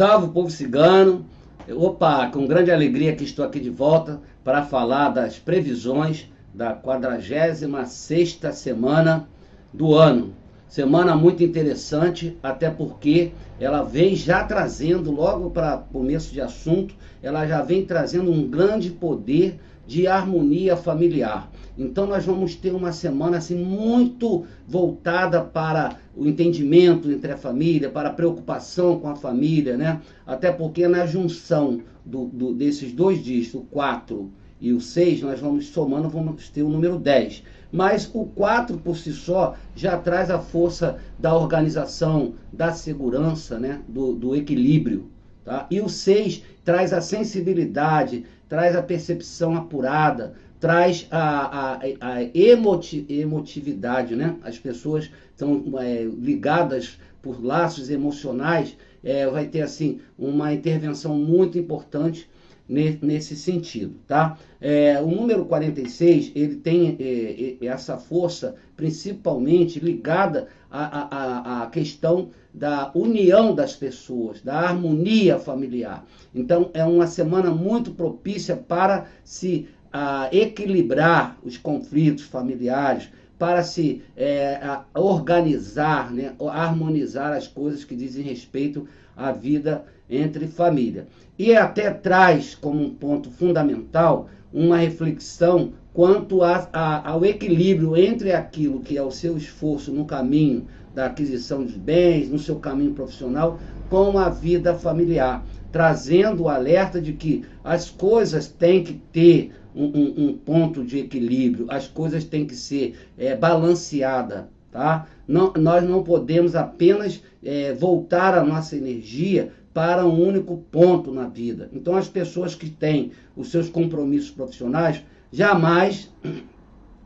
Salve o povo cigano! Opa, com grande alegria que estou aqui de volta para falar das previsões da 46ª semana do ano. Semana muito interessante, até porque ela vem já trazendo, logo para começo de assunto, ela já vem trazendo um grande poder de harmonia familiar. Então nós vamos ter uma semana assim muito voltada para o entendimento entre a família, para a preocupação com a família, né? Até porque na junção desses dois dias, o 4 e o 6, nós vamos somando, vamos ter o número 10. Mas o 4 por si só já traz a força da organização, da segurança, né? do equilíbrio. Tá? E o 6 traz a sensibilidade, traz a percepção apurada, traz a emotividade, né? As pessoas estão ligadas por laços emocionais, vai ter assim uma intervenção muito importante nesse sentido, tá? O número 46, ele tem essa força principalmente ligada à questão da união das pessoas, da harmonia familiar. Então, é uma semana muito propícia para se equilibrar os conflitos familiares, para se organizar, né, harmonizar as coisas que dizem respeito à vida entre família. E até traz como um ponto fundamental uma reflexão quanto ao equilíbrio entre aquilo que é o seu esforço no caminho da aquisição de bens, no seu caminho profissional, com a vida familiar, trazendo o alerta de que as coisas têm que ter um ponto de equilíbrio, as coisas têm que ser balanceadas, tá? Nós não podemos apenas voltar a nossa energia para um único ponto na vida. Então, as pessoas que têm os seus compromissos profissionais jamais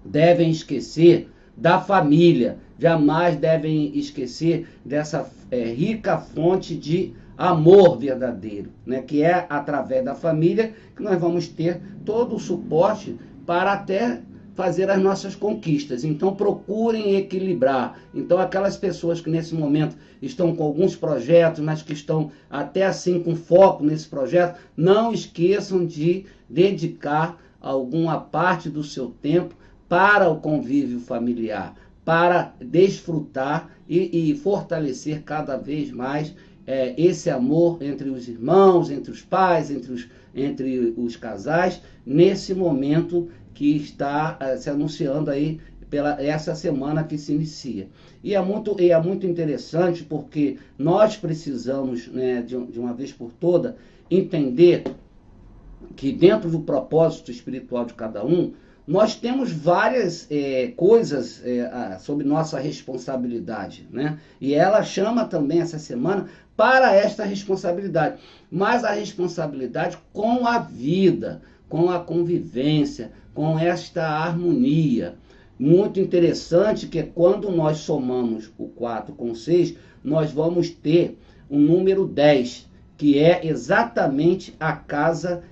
devem esquecer da família, jamais devem esquecer dessa rica fonte de amor verdadeiro, né? Que é através da família que nós vamos ter todo o suporte para até fazer as nossas conquistas. Então procurem equilibrar. Então aquelas pessoas que nesse momento estão com alguns projetos, mas que estão até assim com foco nesse projeto, não esqueçam de dedicar alguma parte do seu tempo para o convívio familiar, para desfrutar e fortalecer cada vez mais esse amor entre os irmãos, entre os pais, entre os casais, nesse momento que está se anunciando aí essa semana que se inicia. E é muito interessante porque nós precisamos, né, de uma vez por toda, entender que dentro do propósito espiritual de cada um, nós temos várias coisas sob nossa responsabilidade, né? E ela chama também essa semana para esta responsabilidade, mas a responsabilidade com a vida, com a convivência, com esta harmonia. Muito interessante que quando nós somamos o 4 com o 6, nós vamos ter o número 10, que é exatamente a casa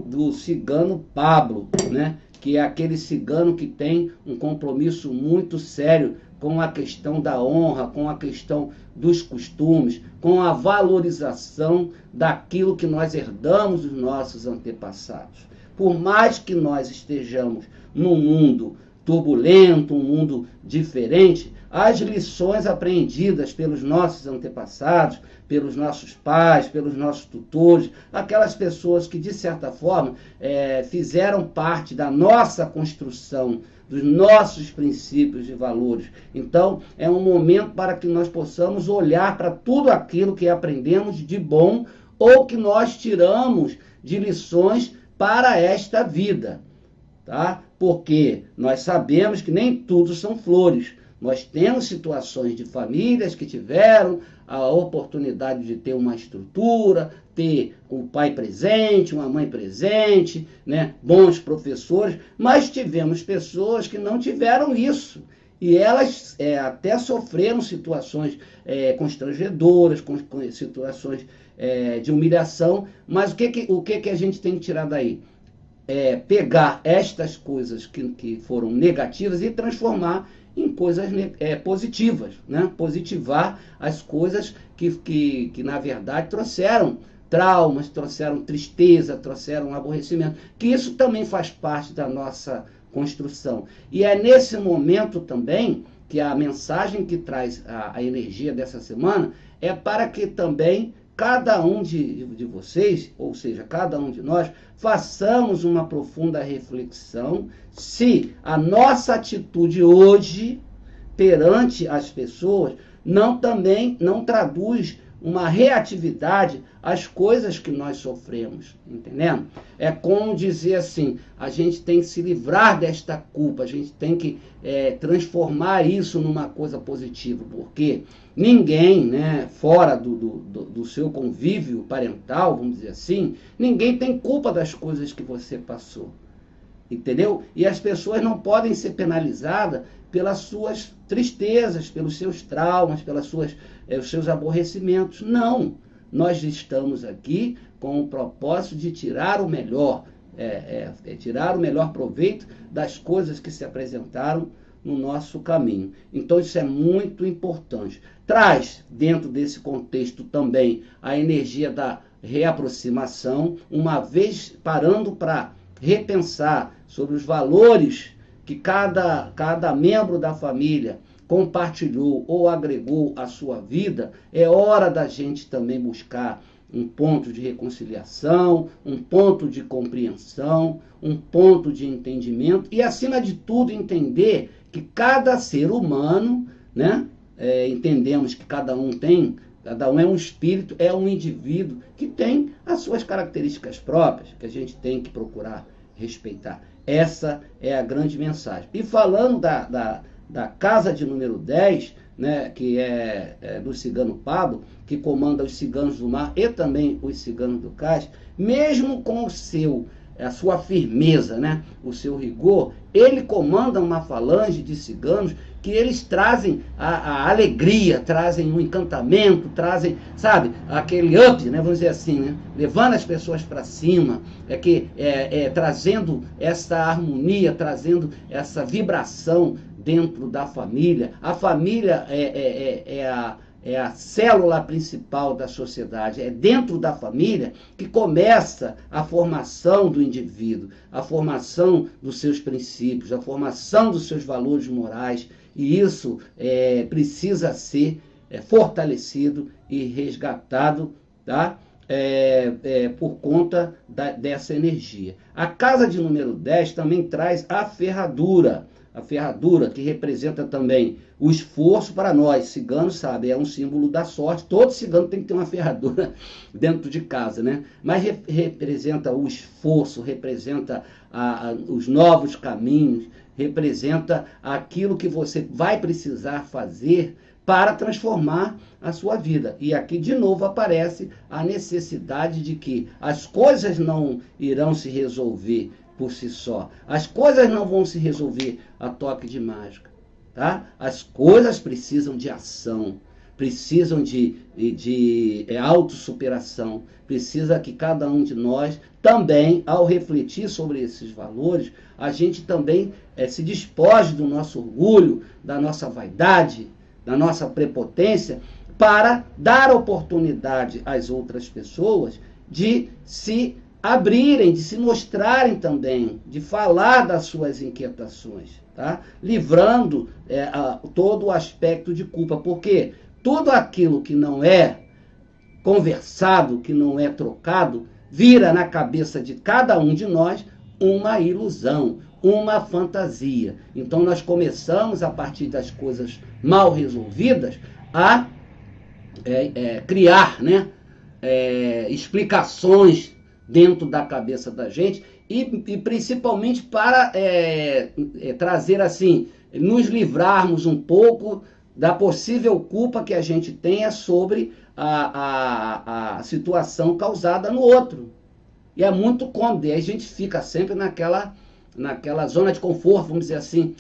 do cigano Pablo, né? Que é aquele cigano que tem um compromisso muito sério com a questão da honra, com a questão dos costumes, com a valorização daquilo que nós herdamos dos nossos antepassados. Por mais que nós estejamos num mundo turbulento, um mundo diferente, as lições aprendidas pelos nossos antepassados, pelos nossos pais, pelos nossos tutores, aquelas pessoas que, de certa forma, fizeram parte da nossa construção, dos nossos princípios e valores. Então, é um momento para que nós possamos olhar para tudo aquilo que aprendemos de bom ou que nós tiramos de lições para esta vida, tá? Porque nós sabemos que nem tudo são flores. Nós temos situações de famílias que tiveram a oportunidade de ter uma estrutura, ter um pai presente, uma mãe presente, né? Bons professores, mas tivemos pessoas que não tiveram isso. E elas até sofreram situações constrangedoras, com situações de humilhação, mas o que a gente tem que tirar daí? Pegar estas coisas que foram negativas e transformar em coisas positivas, né? Positivar as coisas que na verdade trouxeram traumas, trouxeram tristeza, trouxeram aborrecimento, que isso também faz parte da nossa construção. E é nesse momento também que a mensagem que traz a energia dessa semana é para que também cada um de vocês, ou seja, cada um de nós, façamos uma profunda reflexão se a nossa atitude hoje perante as pessoas também não traduz uma reatividade às coisas que nós sofremos, entendendo? É como dizer assim, a gente tem que se livrar desta culpa, a gente tem que transformar isso numa coisa positiva, porque ninguém, né, fora do seu convívio parental, vamos dizer assim, ninguém tem culpa das coisas que você passou, entendeu? E as pessoas não podem ser penalizadas pelas suas tristezas, pelos seus traumas, os seus aborrecimentos. Não, nós estamos aqui com o propósito de tirar o melhor, tirar o melhor proveito das coisas que se apresentaram no nosso caminho. Então isso é muito importante. Traz dentro desse contexto também a energia da reaproximação, uma vez parando para repensar sobre os valores que cada membro da família compartilhou ou agregou à sua vida, é hora da gente também buscar um ponto de reconciliação, um ponto de compreensão, um ponto de entendimento e, acima de tudo, entender que cada ser humano, né, entendemos que cada um é um espírito, é um indivíduo que tem as suas características próprias, que a gente tem que procurar respeitar. Essa é a grande mensagem. E falando da casa de número 10, né, que é do cigano Pablo, que comanda os ciganos do mar e também os ciganos do cais, mesmo com a sua firmeza, né, o seu rigor, ele comanda uma falange de ciganos que eles trazem a alegria, trazem um encantamento, trazem, sabe, aquele up, né, vamos dizer assim, né, levando as pessoas para cima, trazendo essa harmonia, trazendo essa vibração dentro da família. A família é a célula principal da sociedade, é dentro da família que começa a formação do indivíduo, a formação dos seus princípios, a formação dos seus valores morais, e isso precisa ser fortalecido e resgatado, tá? Por conta dessa energia. A casa de número 10 também traz a ferradura que representa também o esforço para nós. Ciganos, sabe, é um símbolo da sorte. Todo cigano tem que ter uma ferradura dentro de casa, né? Mas representa o esforço, representa os novos caminhos, representa aquilo que você vai precisar fazer para transformar a sua vida. E aqui de novo aparece a necessidade de que as coisas não irão se resolver por si só. As coisas não vão se resolver a toque de mágica, tá? As coisas precisam de ação, precisam de autossuperação, precisa que cada um de nós também, ao refletir sobre esses valores, a gente também se despoje do nosso orgulho, da nossa vaidade, da nossa prepotência, para dar oportunidade às outras pessoas de se abrirem, de se mostrarem também, de falar das suas inquietações, tá? Livrando todo o aspecto de culpa, porque tudo aquilo que não é conversado, que não é trocado, vira na cabeça de cada um de nós uma ilusão, uma fantasia. Então nós começamos, a partir das coisas mal resolvidas, a criar, né, explicações dentro da cabeça da gente e principalmente para trazer assim, nos livrarmos um pouco da possível culpa que a gente tenha sobre a situação causada no outro. E é muito cômodo, e aí a gente fica sempre naquela zona de conforto, vamos dizer assim,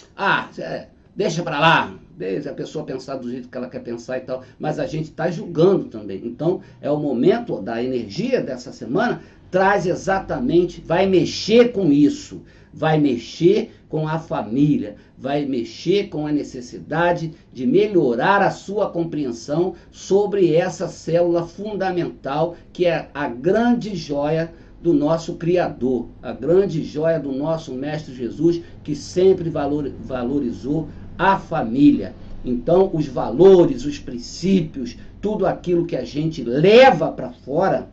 deixa para lá, deixa a pessoa pensar do jeito que ela quer pensar e tal, mas a gente está julgando também. Então, é o momento da energia dessa semana traz exatamente, vai mexer com isso, vai mexer com a família, vai mexer com a necessidade de melhorar a sua compreensão sobre essa célula fundamental que é a grande joia do nosso Criador, a grande joia do nosso Mestre Jesus, que sempre valorizou a família. Então, os valores, os princípios, tudo aquilo que a gente leva para fora,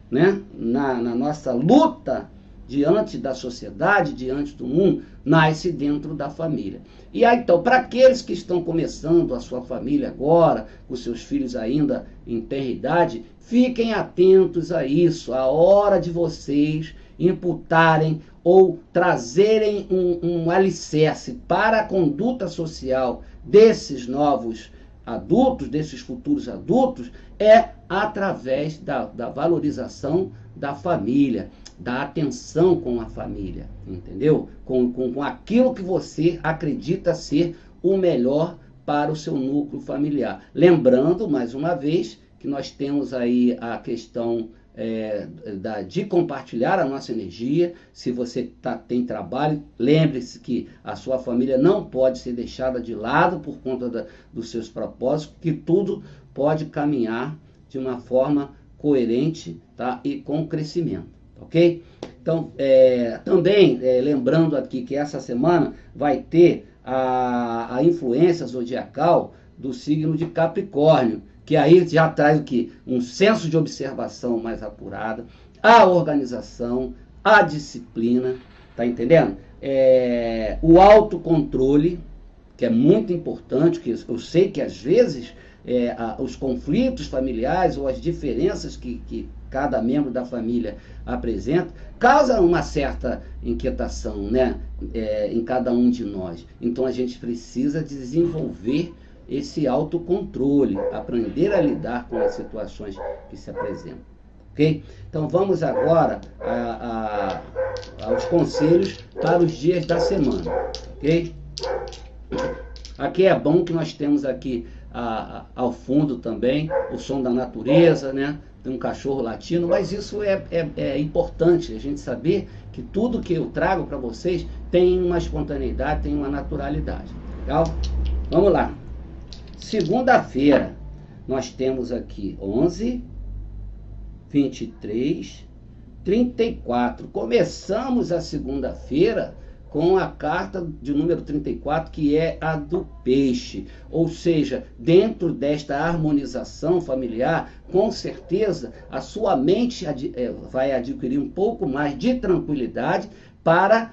né, na nossa luta diante da sociedade, diante do mundo, nasce dentro da família. E aí, então, para aqueles que estão começando a sua família agora, os seus filhos ainda em tenra idade, fiquem atentos a isso, a hora de vocês imputarem ou trazerem um alicerce para a conduta social desses novos adultos, desses futuros adultos, é através da valorização da família, da atenção com a família, entendeu? Com aquilo que você acredita ser o melhor para o seu núcleo familiar. Lembrando, mais uma vez, que nós temos aí a questão de compartilhar a nossa energia. Se você tem trabalho, lembre-se que a sua família não pode ser deixada de lado por conta dos seus propósitos, que tudo pode caminhar de uma forma coerente, tá? E com crescimento, ok? Então, também lembrando aqui que essa semana vai ter a influência zodiacal do signo de Capricórnio, que aí já traz o quê? Um senso de observação mais apurado, a organização, a disciplina, tá entendendo? O autocontrole, que é muito importante, que eu sei que às vezes os conflitos familiares ou as diferenças que cada membro da família apresenta, causa uma certa inquietação, né, em cada um de nós. Então a gente precisa desenvolver esse autocontrole, aprender a lidar com as situações que se apresentam, ok? Então vamos agora aos conselhos para os dias da semana, ok? Aqui é bom que nós temos aqui ao fundo também o som da natureza, né? Tem um cachorro latindo, mas isso é importante, a gente saber que tudo que eu trago para vocês tem uma espontaneidade, tem uma naturalidade, legal? Vamos lá. Segunda-feira, nós temos aqui 11, 23, 34. Começamos a segunda-feira com a carta de número 34, que é a do peixe. Ou seja, dentro desta harmonização familiar, com certeza a sua mente vai adquirir um pouco mais de tranquilidade para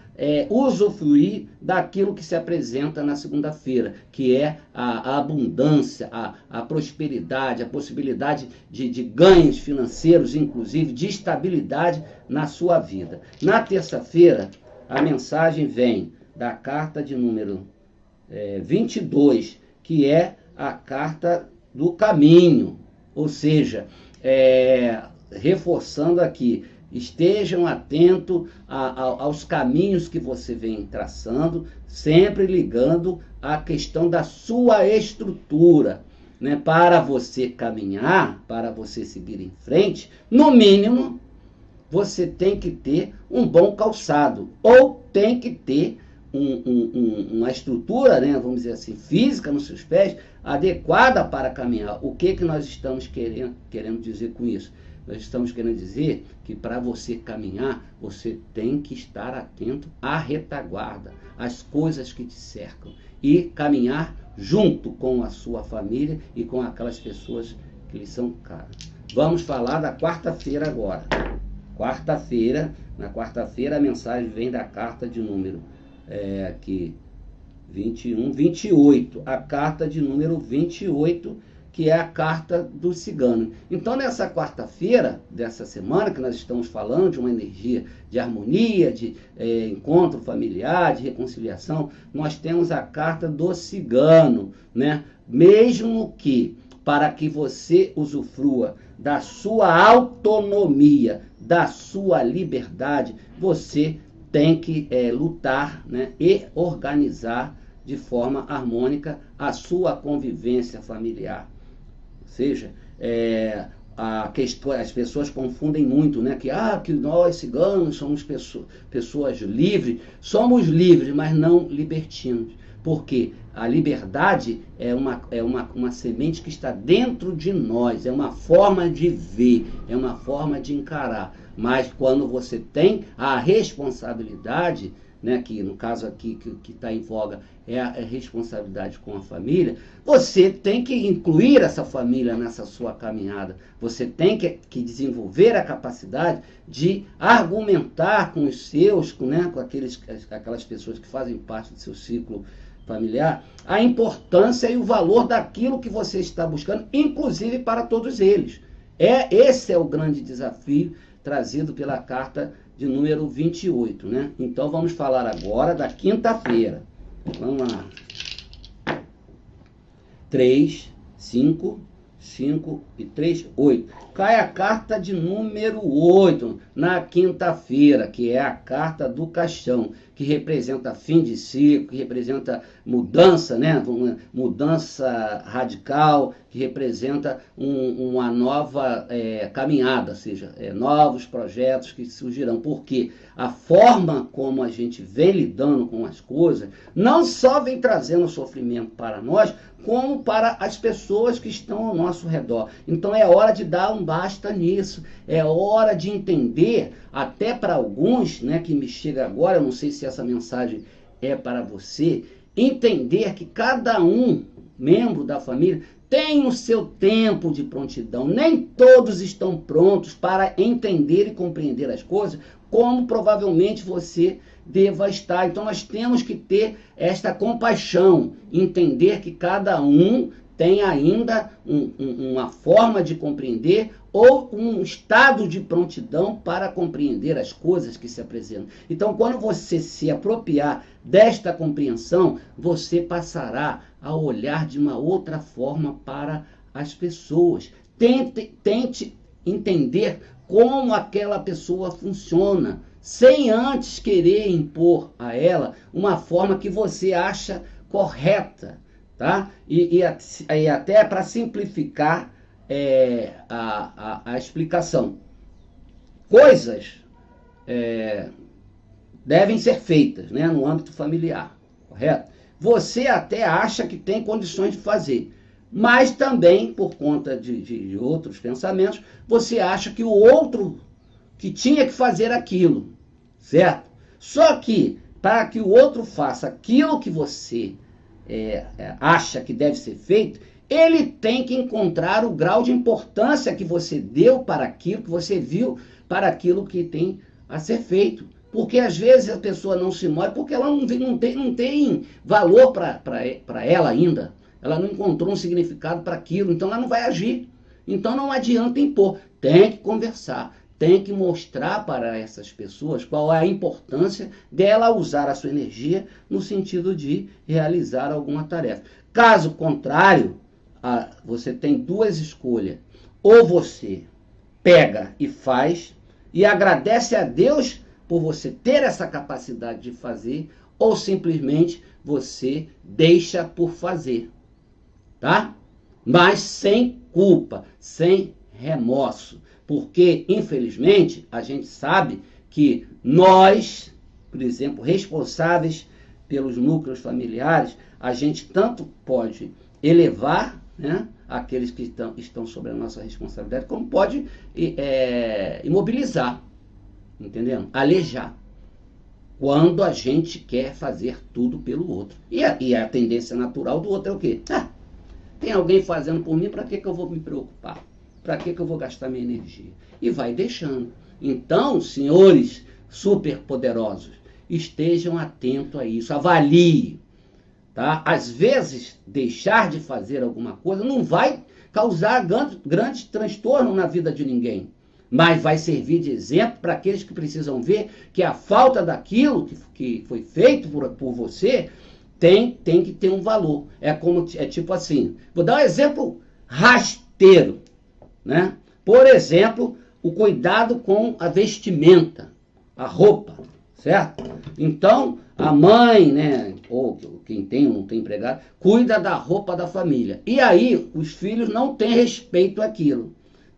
usufruir daquilo que se apresenta na segunda-feira, que é a abundância, a prosperidade, a possibilidade de ganhos financeiros, inclusive de estabilidade na sua vida. Na terça-feira, a mensagem vem da carta de número 22, que é a carta do caminho, ou seja, reforçando aqui, estejam atentos aos caminhos que você vem traçando, sempre ligando à questão da sua estrutura, né? Para você caminhar, para você seguir em frente, no mínimo, você tem que ter um bom calçado, ou tem que ter uma estrutura, né, vamos dizer assim, física nos seus pés, adequada para caminhar. O que nós estamos querendo dizer com isso? Nós estamos querendo dizer que para você caminhar, você tem que estar atento à retaguarda, às coisas que te cercam, e caminhar junto com a sua família e com aquelas pessoas que lhe são caras. Vamos falar da quarta-feira agora. Na quarta-feira a mensagem vem da carta de número aqui 28, a carta de número 28, que é a carta do cigano. Então nessa quarta-feira dessa semana que nós estamos falando de uma energia de harmonia, de encontro familiar, de reconciliação, nós temos a carta do cigano, né? Mesmo que para que você usufrua da sua autonomia, da sua liberdade, você tem que lutar, né, e organizar de forma harmônica a sua convivência familiar. Ou seja, a questão, as pessoas confundem muito, né? Que nós ciganos somos pessoas livres. Somos livres, mas não libertinos. Porque a liberdade é uma semente que está dentro de nós, é uma forma de ver, é uma forma de encarar. Mas quando você tem a responsabilidade, né, que no caso aqui que está em voga é a responsabilidade com a família, você tem que incluir essa família nessa sua caminhada. Você tem que desenvolver a capacidade de argumentar com os seus, né, com aquelas pessoas que fazem parte do seu ciclo familiar, a importância e o valor daquilo que você está buscando, inclusive para todos eles. Esse é o grande desafio trazido pela carta de número 28, né? Então vamos falar agora da quinta-feira. Vamos lá. 3, 5 e 3, 8. Cai a carta de número 8 na quinta-feira, que é a carta do caixão, que representa fim de ciclo, que representa mudança, né? Mudança radical, que representa uma nova caminhada, ou seja, novos projetos que surgirão. Porque a forma como a gente vem lidando com as coisas não só vem trazendo sofrimento para nós, como para as pessoas que estão ao nosso redor. Então é hora de dar um basta nisso, é hora de entender, até para alguns, né, que me chega agora, eu não sei se essa mensagem é para você, entender que cada um, membro da família, tem o seu tempo de prontidão. Nem todos estão prontos para entender e compreender as coisas, como provavelmente você deva estar. Então nós temos que ter esta compaixão, entender que cada um tem ainda uma forma de compreender ou um estado de prontidão para compreender as coisas que se apresentam. Então, quando você se apropriar desta compreensão, você passará a olhar de uma outra forma para as pessoas. Tente entender como aquela pessoa funciona, sem antes querer impor a ela uma forma que você acha correta, tá? E até para simplificar a explicação. Coisas devem ser feitas, né, no âmbito familiar, correto? Você até acha que tem condições de fazer, mas também, por conta de outros pensamentos, você acha que o outro que tinha que fazer aquilo, certo? Só que, para que o outro faça aquilo que você acha que deve ser feito, ele tem que encontrar o grau de importância que você deu para aquilo, que você viu para aquilo que tem a ser feito. Porque às vezes a pessoa não se move porque ela não tem valor para ela ainda. Ela não encontrou um significado para aquilo, então ela não vai agir. Então não adianta impor, tem que conversar, tem que mostrar para essas pessoas qual é a importância dela usar a sua energia no sentido de realizar alguma tarefa. Caso contrário, você tem duas escolhas. Ou você pega e faz e agradece a Deus por você ter essa capacidade de fazer, ou simplesmente você deixa por fazer, tá? Mas sem culpa, sem remorso, porque infelizmente a gente sabe que nós, por exemplo, responsáveis pelos núcleos familiares, a gente tanto pode elevar, né, aqueles que estão sob a nossa responsabilidade, como pode imobilizar, entendendo? Alejar, quando a gente quer fazer tudo pelo outro. E a tendência natural do outro é o quê? Tem alguém fazendo por mim, para que eu vou me preocupar? Para que eu vou gastar minha energia? E vai deixando. Então, senhores superpoderosos, estejam atentos a isso, avalie. Tá? Às vezes, deixar de fazer alguma coisa não vai causar grande transtorno na vida de ninguém, mas vai servir de exemplo para aqueles que precisam ver que a falta daquilo que foi feito por você tem que ter um valor. É tipo assim, vou dar um exemplo rasteiro, né? Por exemplo, o cuidado com a vestimenta, a roupa, certo? Então, a mãe, né, ou quem tem ou não tem empregado, cuida da roupa da família. E aí, os filhos não têm respeito àquilo,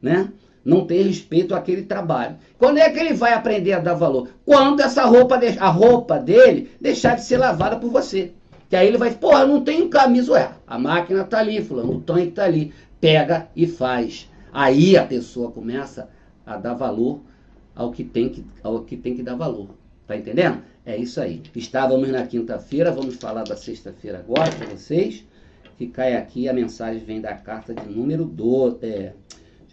né? Não tem respeito àquele trabalho. Quando é que ele vai aprender a dar valor? Quando a roupa dele deixar de ser lavada por você. Que aí ele vai, porra, eu não tenho camisa. Ué, a máquina tá ali, fulano, o tanque tá ali. Pega e faz. Aí a pessoa começa a dar valor ao que tem que dar valor. Tá entendendo? É isso aí. Estávamos na quinta-feira, vamos falar da sexta-feira agora para vocês. Que cai aqui, a mensagem vem da carta de número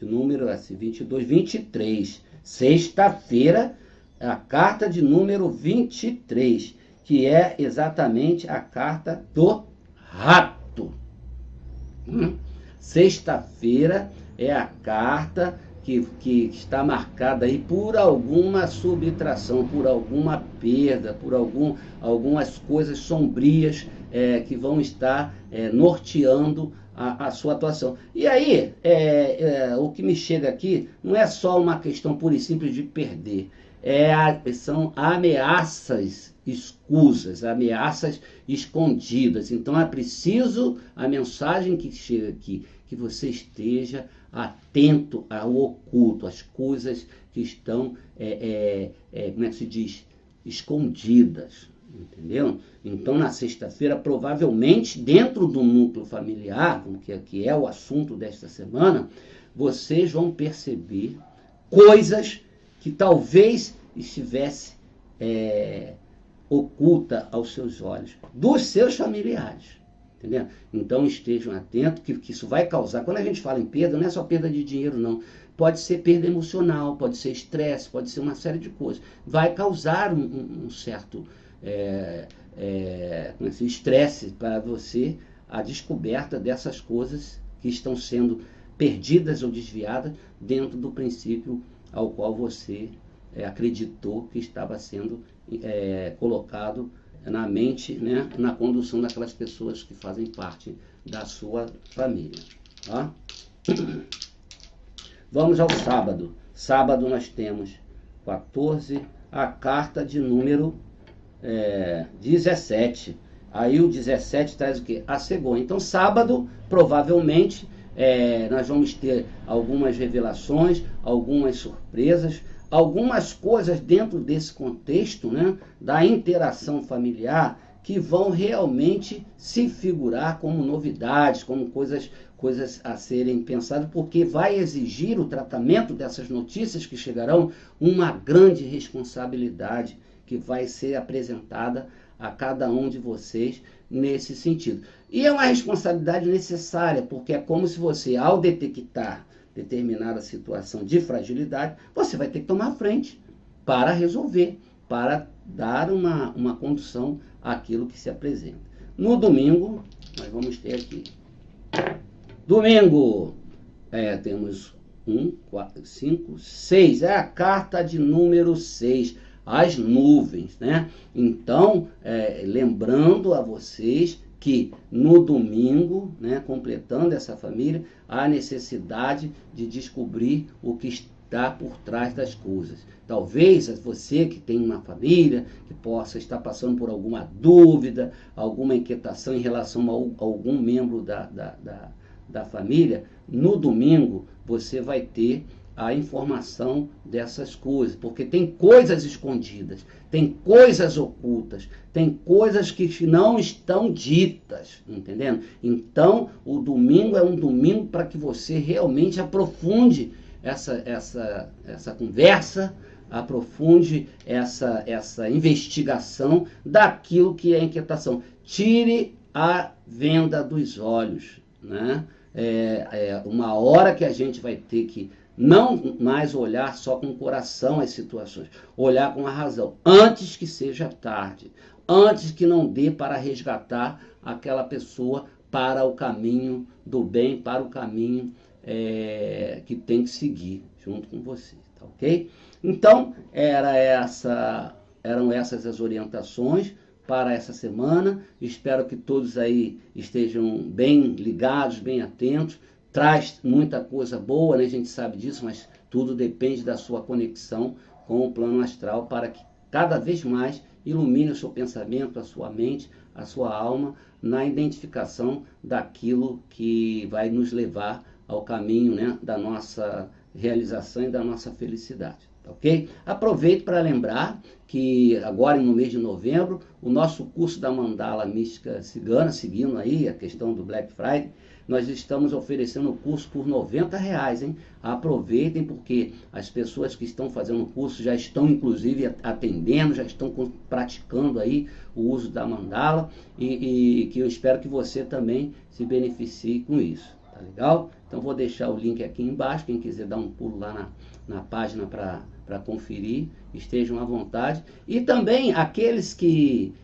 22, 23. Sexta-feira, a carta de número 23, que é exatamente a carta do rato. Sexta-feira é a carta que está marcada aí por alguma subtração, por alguma perda, por algumas coisas sombrias que vão estar norteando a sua atuação. E aí, o que me chega aqui não é só uma questão pura e simples de perder, são ameaças escusas, ameaças escondidas. Então é preciso a mensagem que chega aqui, que você esteja atento ao oculto, às coisas que estão, como é que se diz, escondidas, entendeu? Então na sexta-feira, provavelmente, dentro do núcleo familiar, que é o assunto desta semana, vocês vão perceber coisas que talvez estivesse oculta aos seus olhos, dos seus familiares. Entendeu? Então estejam atentos que isso vai causar. Quando a gente fala em perda, não é só perda de dinheiro, não. Pode ser perda emocional, pode ser estresse, pode ser uma série de coisas. Vai causar um certo estresse para você, a descoberta dessas coisas que estão sendo perdidas ou desviadas dentro do princípio ao qual você acreditou que estava sendo colocado na mente, né, na condução daquelas pessoas que fazem parte da sua família. Tá? Vamos ao sábado. Sábado nós temos 14, a carta de número 17. Aí o 17 traz o quê? A cegonha. Então sábado, provavelmente, nós vamos ter algumas revelações, algumas surpresas, algumas coisas dentro desse contexto, né, da interação familiar, que vão realmente se figurar como novidades, como coisas a serem pensadas, porque vai exigir o tratamento dessas notícias que chegarão uma grande responsabilidade que vai ser apresentada a cada um de vocês nesse sentido. E é uma responsabilidade necessária, porque é como se você, ao detectar determinada situação de fragilidade, você vai ter que tomar frente para resolver, para dar uma condução àquilo que se apresenta. No domingo, nós vamos ter aqui. Domingo, temos 1, 4, 5, 6, é a carta de número 6, as nuvens, né? Então, lembrando a vocês que no domingo, né, completando essa família, há necessidade de descobrir o que está por trás das coisas. Talvez você que tem uma família, que possa estar passando por alguma dúvida, alguma inquietação em relação a algum membro da família, no domingo você vai ter a informação dessas coisas, porque tem coisas escondidas, tem coisas ocultas, tem coisas que não estão ditas, entendendo? Então, o domingo é um domingo para que você realmente aprofunde essa conversa, aprofunde essa investigação daquilo que é inquietação. Tire a venda dos olhos, né? Uma hora que a gente vai ter que não mais olhar só com o coração as situações, olhar com a razão, antes que seja tarde, antes que não dê para resgatar aquela pessoa para o caminho do bem, para o caminho que tem que seguir junto com você, tá ok? Então, eram essas as orientações para essa semana. Espero que todos aí estejam bem ligados, bem atentos. Traz muita coisa boa, né? A gente sabe disso, mas tudo depende da sua conexão com o plano astral para que cada vez mais ilumine o seu pensamento, a sua mente, a sua alma na identificação daquilo que vai nos levar ao caminho, né, da nossa realização e da nossa felicidade. Ok? Aproveito para lembrar que agora no mês de novembro, o nosso curso da Mandala Mística Cigana, seguindo aí a questão do Black Friday, nós estamos oferecendo o curso por R$90, hein? Aproveitem, porque as pessoas que estão fazendo o curso já estão inclusive atendendo, já estão praticando aí o uso da mandala e que eu espero que você também se beneficie com isso. Tá legal? Então vou deixar o link aqui embaixo, quem quiser dar um pulo lá na página para conferir, estejam à vontade. E também aqueles que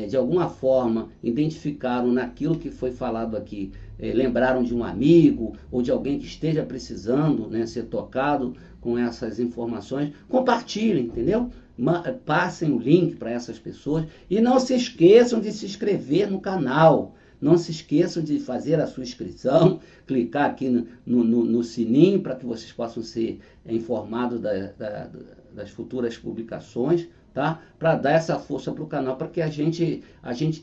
de alguma forma identificaram naquilo que foi falado aqui, lembraram de um amigo ou de alguém que esteja precisando, né, ser tocado com essas informações, compartilhem, entendeu? Passem o link para essas pessoas e não se esqueçam de se inscrever no canal. Não se esqueçam de fazer a sua inscrição, clicar aqui no sininho para que vocês possam ser informados das futuras publicações, tá? Para dar essa força para o canal, para que a gente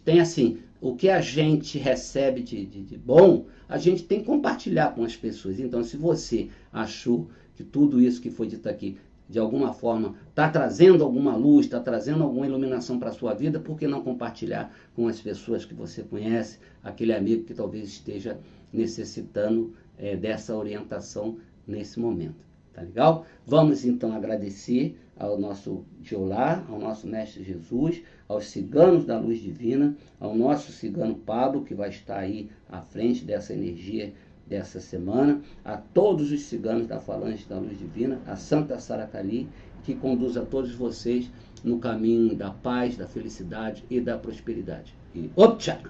tenha assim, o que a gente recebe de bom, a gente tem que compartilhar com as pessoas. Então, se você achou que tudo isso que foi dito aqui de alguma forma está trazendo alguma luz, está trazendo alguma iluminação para a sua vida, por que não compartilhar com as pessoas que você conhece, aquele amigo que talvez esteja necessitando dessa orientação nesse momento. Tá legal? Vamos então agradecer ao nosso Jeolá, ao nosso Mestre Jesus, aos ciganos da luz divina, ao nosso cigano Pablo, que vai estar aí à frente dessa energia dessa semana, a todos os ciganos da Falange da Luz Divina, a Santa Saracali, que conduz a todos vocês no caminho da paz, da felicidade e da prosperidade. E optcha!